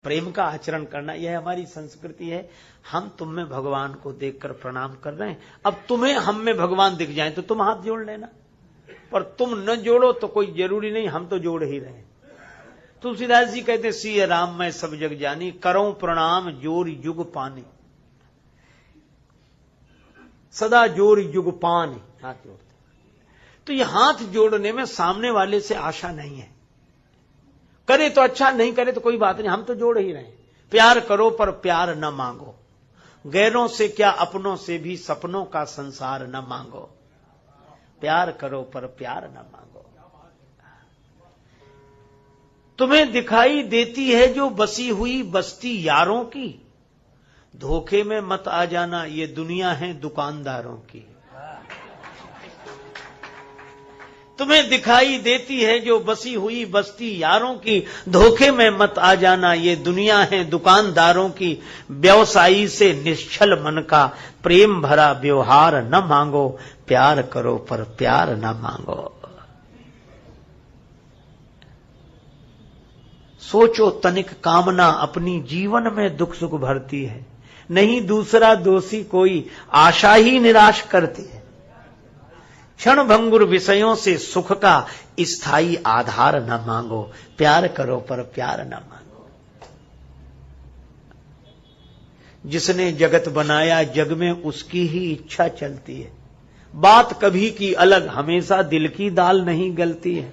प्रेम का आचरण करना, यह हमारी संस्कृति है। हम तुम में भगवान को देखकर प्रणाम कर रहे हैं। अब तुम्हें हम में भगवान दिख जाए तो तुम हाथ जोड़ लेना, पर तुम न जोड़ो तो कोई जरूरी नहीं, हम तो जोड़ ही रहे हैं। तुलसीदास जी कहते सिय राम मैं सब जग जानी, करो प्रणाम जोर युग पानी, सदा जोर युग पानी, हाथ जोड़ते। तो ये हाथ जोड़ने में सामने वाले से आशा नहीं है, करे तो अच्छा, नहीं करे तो कोई बात नहीं, हम तो जोड़ ही रहे हैं। प्यार करो पर प्यार न मांगो, गैरों से क्या अपनों से भी सपनों का संसार न मांगो। प्यार करो पर प्यार न मांगो। तुम्हें दिखाई देती है जो बसी हुई बस्ती यारों की, धोखे में मत आ जाना, ये दुनिया है दुकानदारों की। तुम्हें दिखाई देती है जो बसी हुई बस्ती यारों की, धोखे में मत आ जाना, ये दुनिया है दुकानदारों की। व्यवसायी से निश्चल मन का प्रेम भरा व्यवहार न मांगो, प्यार करो पर प्यार न मांगो। सोचो तनिक कामना अपनी जीवन में दुख सुख भरती है, नहीं दूसरा दोषी कोई आशा ही निराश करती है। क्षण भंगुर विषयों से सुख का स्थायी आधार न मांगो, प्यार करो पर प्यार न मांगो। जिसने जगत बनाया जग में उसकी ही इच्छा चलती है, बात कभी की अलग हमेशा दिल की दाल नहीं गलती है।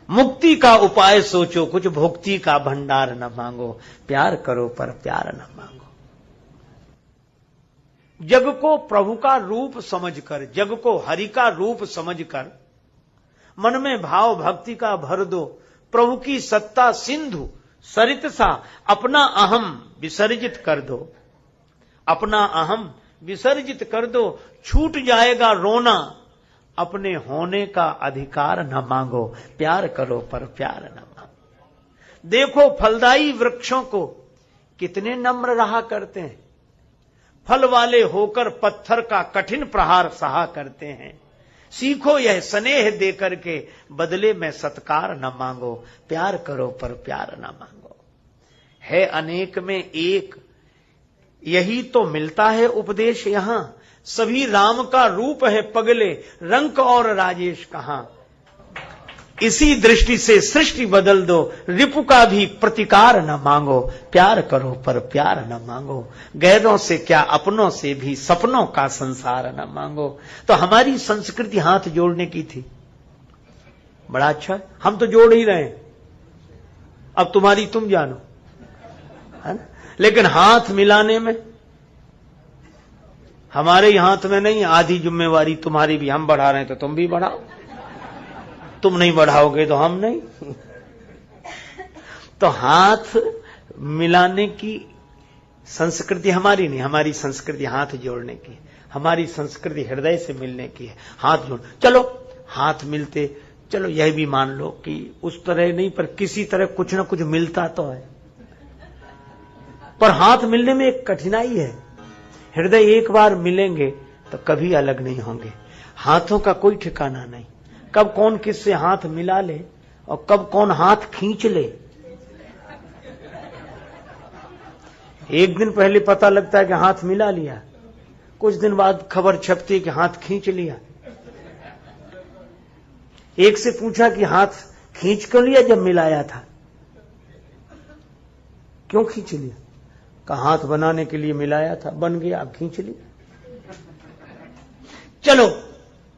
मुक्ति का उपाय सोचो कुछ भुक्ति का भंडार न मांगो, प्यार करो पर प्यार न मांगो। जग को प्रभु का रूप समझकर, जग को हरि का रूप समझकर मन में भाव भक्ति का भर दो। प्रभु की सत्ता सिंधु सरित सा अपना अहम विसर्जित कर दो, अपना अहम विसर्जित कर दो। छूट जाएगा रोना, अपने होने का अधिकार न मांगो, प्यार करो पर प्यार न मांगो। देखो फलदायी वृक्षों को कितने नम्र रहा करते हैं, फल वाले होकर पत्थर का कठिन प्रहार सहा करते हैं। सीखो यह स्नेह देकर के बदले में सत्कार न मांगो, प्यार करो पर प्यार न मांगो। है अनेक में एक, यही तो मिलता है उपदेश यहां। सभी राम का रूप है पगले, रंक और राजेश कहां। इसी दृष्टि से सृष्टि बदल दो, रिपु का भी प्रतिकार न मांगो, प्यार करो पर प्यार न मांगो। गैरों से क्या अपनों से भी सपनों का संसार न मांगो। तो हमारी संस्कृति हाथ जोड़ने की थी, बड़ा अच्छा, हम तो जोड़ ही रहे हैं। अब तुम्हारी तुम जानो, है ना? लेकिन हाथ मिलाने में हमारे हाथ में नहीं, आधी जिम्मेवारी तुम्हारी भी। हम बढ़ा रहे हैं तो तुम भी बढ़ाओ, तुम नहीं बढ़ाओगे तो हम नहीं। तो हाथ मिलाने की संस्कृति हमारी नहीं, हमारी संस्कृति हाथ जोड़ने की, हमारी संस्कृति हृदय से मिलने की है। हाथ जोड़, चलो हाथ मिलते, चलो यह भी मान लो कि उस तरह नहीं पर किसी तरह कुछ ना कुछ मिलता तो है। पर हाथ मिलने में एक कठिनाई है, हृदय एक बार मिलेंगे तो कभी अलग नहीं होंगे। हाथों का कोई ठिकाना नहीं, कब कौन किससे हाथ मिला ले और कब कौन हाथ खींच ले। एक दिन पहले पता लगता है कि हाथ मिला लिया, कुछ दिन बाद खबर छपती है कि हाथ खींच लिया। एक से पूछा कि हाथ खींच क्यों लिया जब मिलाया था? क्यों खींच लिया? कहा हाथ बनाने के लिए मिलाया था, बन गया, अब खींच लिया। चलो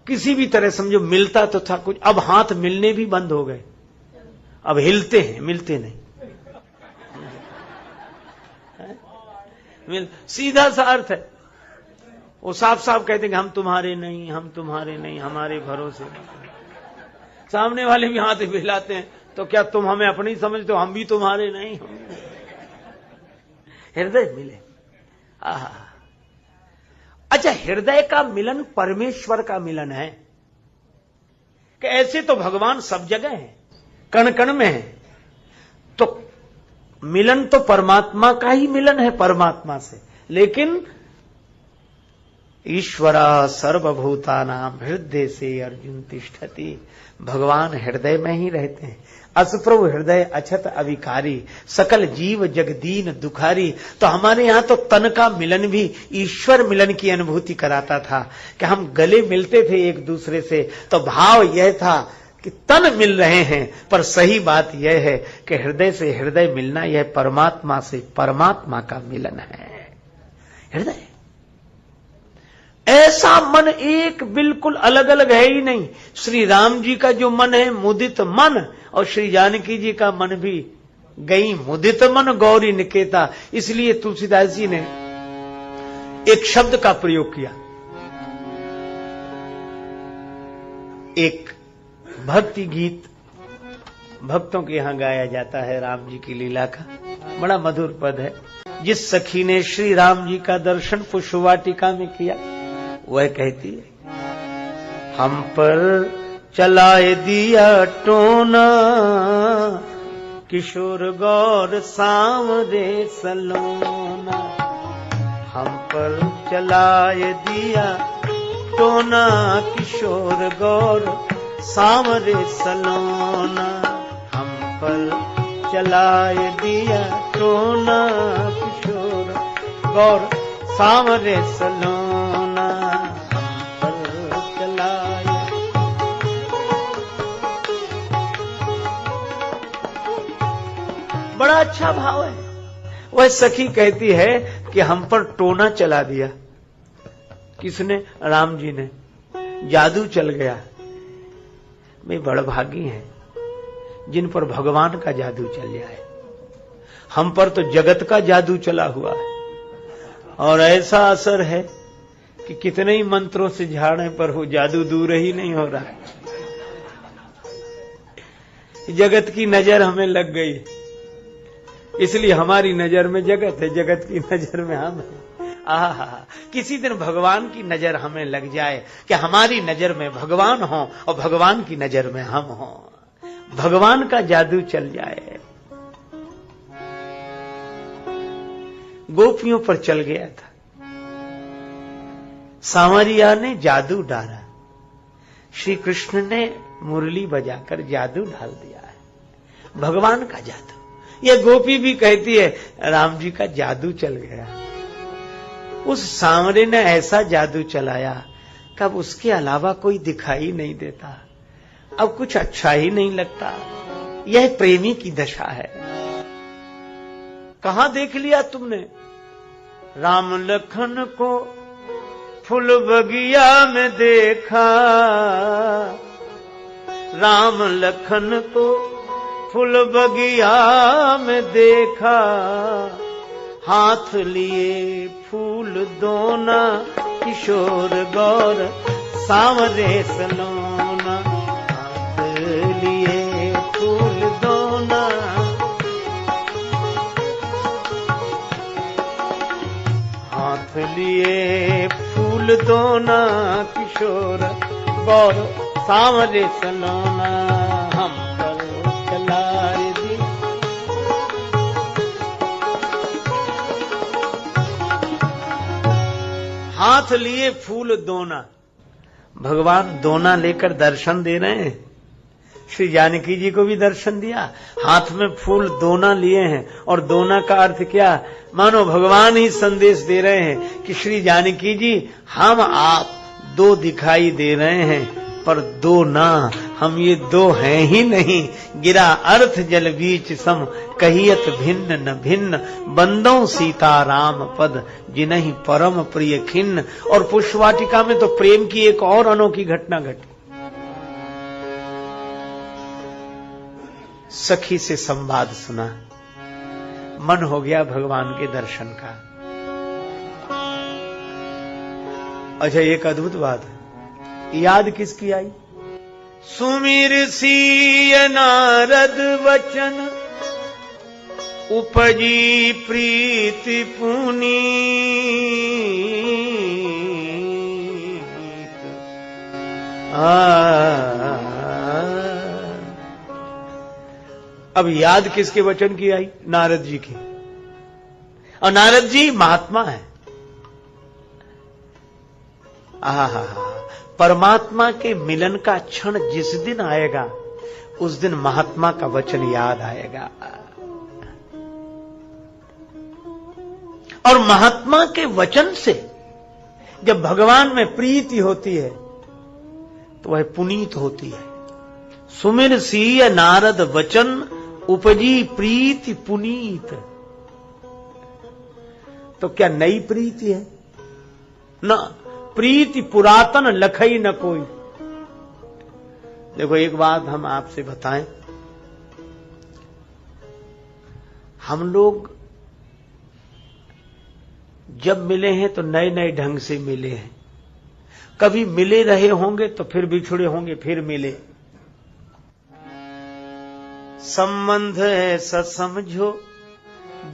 किसी भी तरह समझो मिलता तो था कुछ, अब हाथ मिलने भी बंद हो गए, अब हिलते हैं मिलते नहीं। सीधा सा अर्थ है, वो साफ साफ कहते हैं कि हम तुम्हारे नहीं, हम तुम्हारे नहीं, हमारे भरोसे। सामने वाले भी हाथ हिलाते हैं तो क्या तुम हमें अपनी समझते हो? हम भी तुम्हारे नहीं। हृदय मिले, आहा। अच्छा, हृदय का मिलन परमेश्वर का मिलन है कि ऐसे तो भगवान सब जगह है, कण कण में है, तो मिलन तो परमात्मा का ही मिलन है परमात्मा से। लेकिन ईश्वरा सर्वभूतानां हृदय से अर्जुन तिष्ठति, भगवान हृदय में ही रहते हैं। असप्रभु हृदय अछत अविकारी, सकल जीव जगदीन दुखारी। तो हमारे यहाँ तो तन का मिलन भी ईश्वर मिलन की अनुभूति कराता था कि हम गले मिलते थे एक दूसरे से, तो भाव यह था कि तन मिल रहे हैं, पर सही बात यह है कि हृदय से हृदय मिलना यह परमात्मा से परमात्मा का मिलन है। हृदय ऐसा मन एक बिल्कुल अलग अलग है ही नहीं। श्री राम जी का जो मन है मुदित मन, और श्री जानकी जी का मन भी गई मुदित मन गौरी निकेता। इसलिए तुलसीदास जी ने एक शब्द का प्रयोग किया। एक भक्ति गीत भक्तों के यहां गाया जाता है राम जी की लीला का, बड़ा मधुर पद है। जिस सखी ने श्री राम जी का दर्शन पुष्पवाटिका में किया, वह कहती है, हम पर चलाए दिया टोना, किशोर गौर सांवरे सलोना। हम पर चलाए दिया टोना, किशोर गौर सांवरे सलोना। हम पर चलाए दिया टोना, किशोर गौर सांवरे सलोना। हम पर चलाए। बड़ा अच्छा भाव है। वह सखी कहती है कि हम पर टोना चला दिया। किसने? राम जी ने। जादू चल गया। वे बड़भागी हैं जिन पर भगवान का जादू चल जाए। हम पर तो जगत का जादू चला हुआ है, और ऐसा असर है कि कितने ही मंत्रों से झाड़ने पर हो जादू दूर ही नहीं हो रहा है। जगत की नजर हमें लग गई, इसलिए हमारी नजर में जगत है, जगत की नजर में हम हैं। आहा, किसी दिन भगवान की नजर हमें लग जाए कि हमारी नजर में भगवान हो और भगवान की नजर में हम हो, भगवान का जादू चल जाए। गोपियों पर चल गया था। सांवरिया ने जादू डाला, श्री कृष्ण ने मुरली बजाकर जादू डाल दिया है, भगवान का जादू। ये गोपी भी कहती है राम जी का जादू चल गया। उस सांवरे ने ऐसा जादू चलाया कि अब उसके अलावा कोई दिखाई नहीं देता, अब कुछ अच्छा ही नहीं लगता। यह प्रेमी की दशा है। कहां देख लिया तुमने? राम लखन को फूल बगिया में देखा, राम लखन को फूल बगिया में देखा। हाथ लिए फूल दोना, किशोर गौर सांवरे सलोना। हाथ लिए फूल दोना, हाथ लिए फूल दोना, किशोर गौर सांवरे सलोना। हम पर चलाए दी। हाथ लिए फूल दोना, भगवान दोना लेकर दर्शन दे रहे हैं। श्री जानकी जी को भी दर्शन दिया, हाथ में फूल दोना लिए हैं। और दोना का अर्थ क्या? मानो भगवान ही संदेश दे रहे हैं कि श्री जानकी जी, हम आप दो दिखाई दे रहे हैं, पर दो ना, हम ये दो हैं ही नहीं। गिरा अर्थ जल बीच सम, कहियत भिन्न न भिन्न। बंदों सीता राम पद, जिन्हीं परम प्रिय खिन्न। और पुष्पवाटिका में तो प्रेम की एक और अनोखी घटना घटी। सखी से संवाद सुना, मन हो गया भगवान के दर्शन का। अच्छा, एक अद्भुत बात है, याद किसकी आई? सुमिर सिय नारद वचन, उपजी प्रीति पुनीत। अब याद किसके वचन की आई? नारद जी की। और नारद जी महात्मा है। आहा, परमात्मा के मिलन का क्षण जिस दिन आएगा, उस दिन महात्मा का वचन याद आएगा। और महात्मा के वचन से जब भगवान में प्रीति होती है तो वह पुनीत होती है। सुमिर सीय नारद वचन उपजी प्रीति पुनीत। तो क्या नई प्रीति है? ना, प्रीति पुरातन लखई न कोई। देखो एक बात हम आपसे बताएं, हम लोग जब मिले हैं तो नए नए ढंग से मिले हैं। कभी मिले रहे होंगे तो फिर बिछुड़े होंगे, फिर मिले। संबंध ऐसा समझो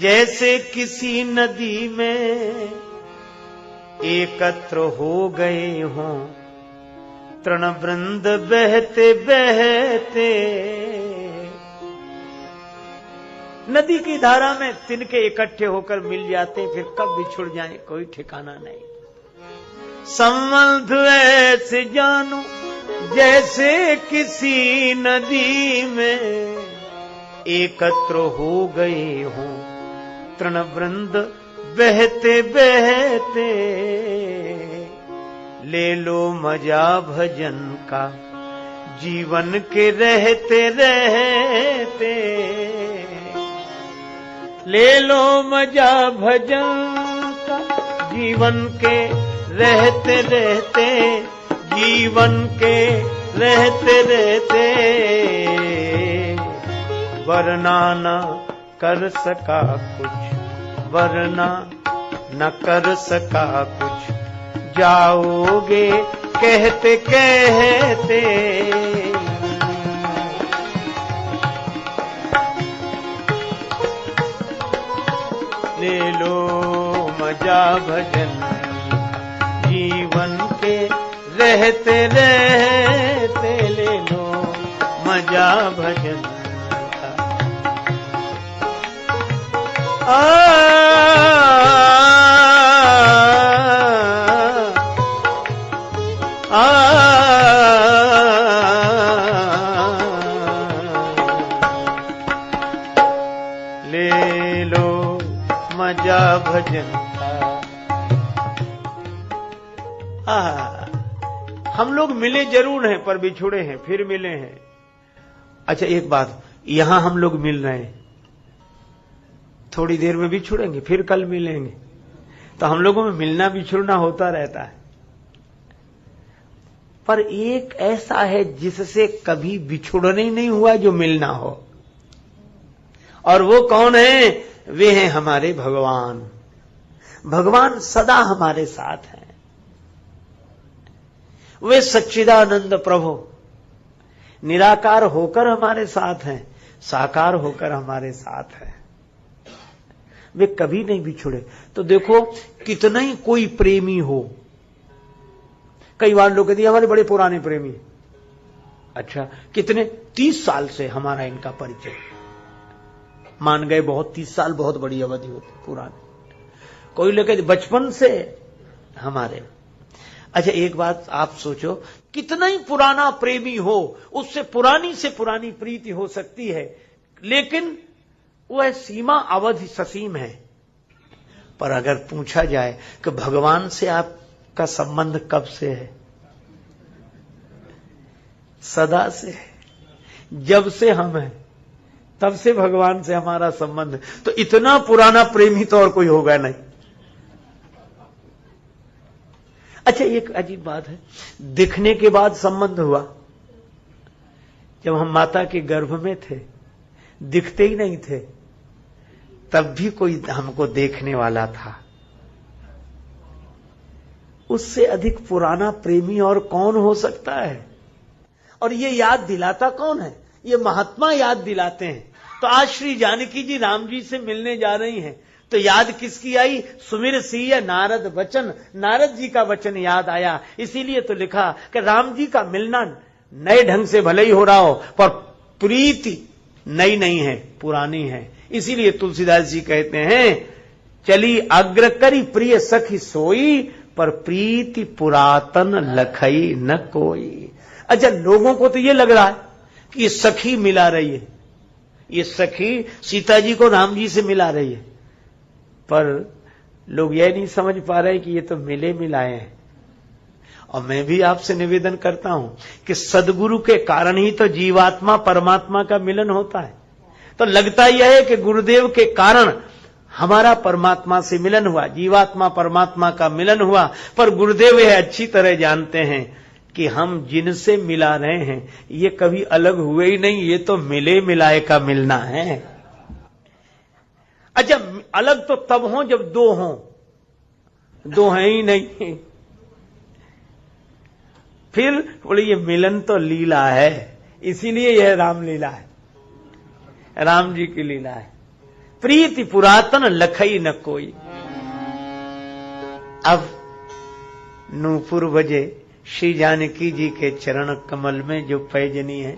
जैसे किसी नदी में एकत्र हो गए हों तृणवृंद बहते बहते। नदी की धारा में तिनके इकट्ठे होकर मिल जाते, फिर कब बिछुड़ जाएं कोई ठिकाना नहीं। संबंध ऐसे जानो जैसे किसी नदी में एकत्र हो गए हों तृणवृंद बहते बहते। ले लो मजा भजन का जीवन के रहते रहते। ले लो मजा भजन का जीवन के रहते रहते, जीवन के रहते रहते। वरना न कर सका कुछ, वरना न कर सका कुछ, जाओगे कहते कहते। ले लो मजा भजन जीवन के रहते रहते। ले लो मजा भजन ले लो मजा भजन का। हम लोग मिले जरूर हैं पर बिछुड़े हैं, फिर मिले हैं। अच्छा एक बात, यहां हम लोग मिल रहे हैं, थोड़ी देर में बिछुड़ेंगे, फिर कल मिलेंगे। तो हम लोगों में मिलना बिछुड़ना होता रहता है। पर एक ऐसा है जिससे कभी बिछुड़ने नहीं हुआ, जो मिलना हो। और वो कौन है? वे हैं हमारे भगवान। भगवान सदा हमारे साथ हैं। वे सच्चिदानंद प्रभु निराकार होकर हमारे साथ हैं, साकार होकर हमारे साथ हैं। वे कभी नहीं बिछुड़े। तो देखो कितना ही कोई प्रेमी हो, कई बार लोग कहते हैं हमारे बड़े पुराने प्रेमी। अच्छा कितने? 30 साल से हमारा इनका परिचय। मान गए बहुत, 30 साल बहुत बड़ी अवधि होती पुराने। कोई लोग कहते बचपन से हमारे। अच्छा एक बात आप सोचो, कितना ही पुराना प्रेमी हो, उससे पुरानी से पुरानी प्रीति हो सकती है, लेकिन वह सीमा अवधि ससीम है। पर अगर पूछा जाए कि भगवान से आपका संबंध कब से है? सदा से है। जब से हम हैं तब से भगवान से हमारा संबंध। तो इतना पुराना प्रेमी तो और कोई होगा नहीं। अच्छा एक अजीब बात है, दिखने के बाद संबंध हुआ। जब हम माता के गर्भ में थे, दिखते ही नहीं थे, तब भी कोई हमको देखने वाला था। उससे अधिक पुराना प्रेमी और कौन हो सकता है? और ये याद दिलाता कौन है? ये महात्मा याद दिलाते हैं। तो आज श्री जानकी जी राम जी से मिलने जा रही हैं, तो याद किसकी आई? सुमिर सिय नारद वचन, नारद जी का वचन याद आया। इसीलिए तो लिखा कि राम जी का मिलना नए ढंग से भले ही हो रहा हो, पर प्रीति नई नहीं है, पुरानी है। इसीलिए तुलसीदास जी कहते हैं, चली अग्र करी प्रिय सखी सोई, पर प्रीति पुरातन लखई न कोई। अच्छा लोगों को तो ये लग रहा है कि ये सखी मिला रही है, ये सखी सीता जी को राम जी से मिला रही है, पर लोग यह नहीं समझ पा रहे कि ये तो मिले मिलाए हैं। और मैं भी आपसे निवेदन करता हूं कि सदगुरु के कारण ही तो जीवात्मा परमात्मा का मिलन होता है। तो लगता यह है कि गुरुदेव के कारण हमारा परमात्मा से मिलन हुआ, जीवात्मा परमात्मा का मिलन हुआ, पर गुरुदेव यह अच्छी तरह जानते हैं कि हम जिनसे मिला रहे हैं ये कभी अलग हुए ही नहीं, ये तो मिले मिलाए का मिलना है। अच्छा, अलग तो तब हो जब दो हों, दो हैं ही नहीं। फिर बोले ये मिलन तो लीला है, इसीलिए यह रामलीला है, राम जी की लीला है। प्रीति पुरातन लखई न कोई। अब नूपुर बजे श्री जानकी जी के चरण कमल में जो पैजनी है,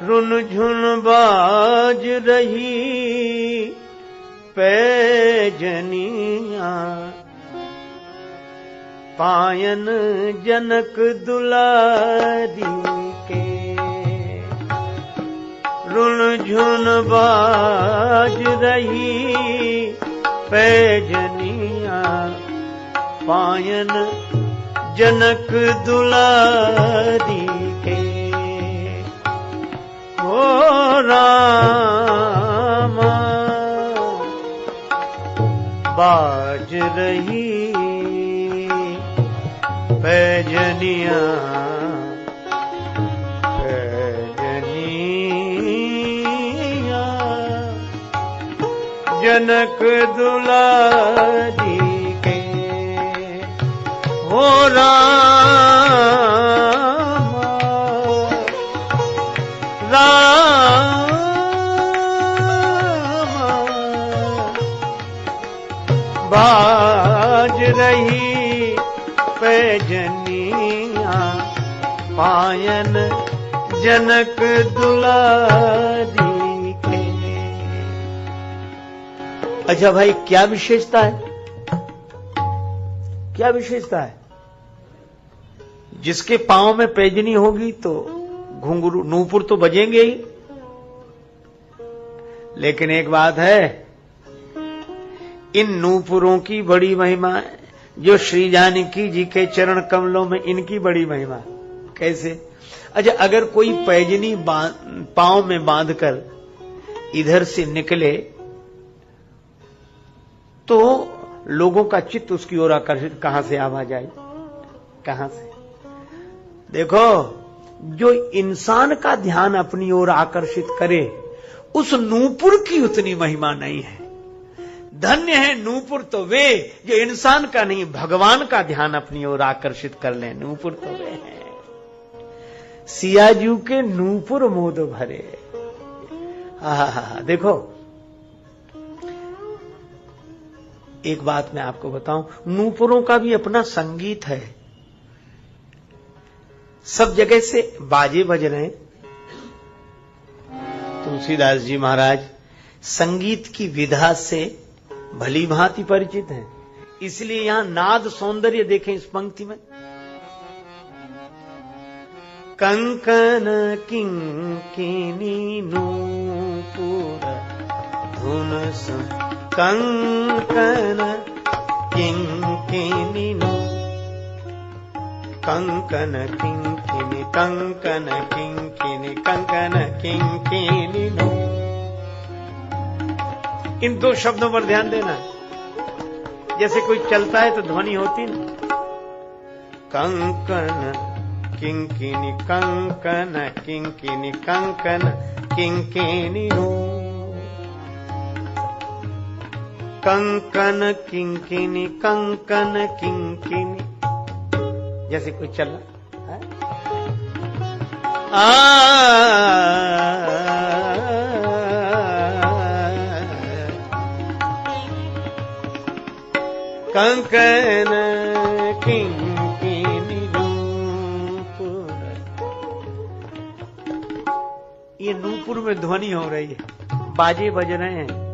रुन झुन बाज रही पैजनिया, पायन जनक दुलारी के। रुन झुन बाज रही पैजनिया, पायन जनक दुलारी के। ओ रामा बाज रही पैजनिया, पैजनिया जनक दुलारी के। हो रामा रामा बाज रही पैजनिया, पायन जनक दुलारी के। अच्छा भाई, क्या विशेषता है, क्या विशेषता है? जिसके पांव में पैजनी होगी तो घुंघरू नूपुर तो बजेंगे ही, लेकिन एक बात है, इन नूपुरों की बड़ी महिमा है, जो श्री जानकी जी के चरण कमलों में इनकी बड़ी महिमा। कैसे? अच्छा, अगर कोई पैजनी पांव में बांधकर इधर से निकले तो लोगों का चित्त उसकी ओर आकर्षित कहां से आवाज आई, कहां से? देखो, जो इंसान का ध्यान अपनी ओर आकर्षित करे उस नूपुर की उतनी महिमा नहीं है। धन्य है नूपुर तो वे जो इंसान का नहीं भगवान का ध्यान अपनी ओर आकर्षित कर ले। नूपुर तो वे हैं सियाजू के नूपुर मोद भरे। देखो, एक बात मैं आपको बताऊं, नूपुरों का भी अपना संगीत है। सब जगह से बाजे बज रहे हैं। तुलसीदास जी महाराज संगीत की विधा से भली भांति परिचित हैं, इसलिए यहां नाद सौंदर्य देखें इस पंक्ति में। कंकन किंकिनी नूपुर धुन सुन, कंकन किंकिनी नो, कंकन किंकिनी, कंकन किंकिनी, कंकन किंकिनी नो। इन दो शब्दों पर ध्यान देना। जैसे कोई चलता है तो ध्वनि होती ना, कंकन किंकिनी, कंकन किंकिनी, कंकन किंकिनी नो, कंकन किंकिनी, कंकन किंकिनी। जैसे कोई चल रहा है, कंकन किंकिनी नूपुर। ये नूपुर में ध्वनि हो रही है, बाजे बज रहे हैं।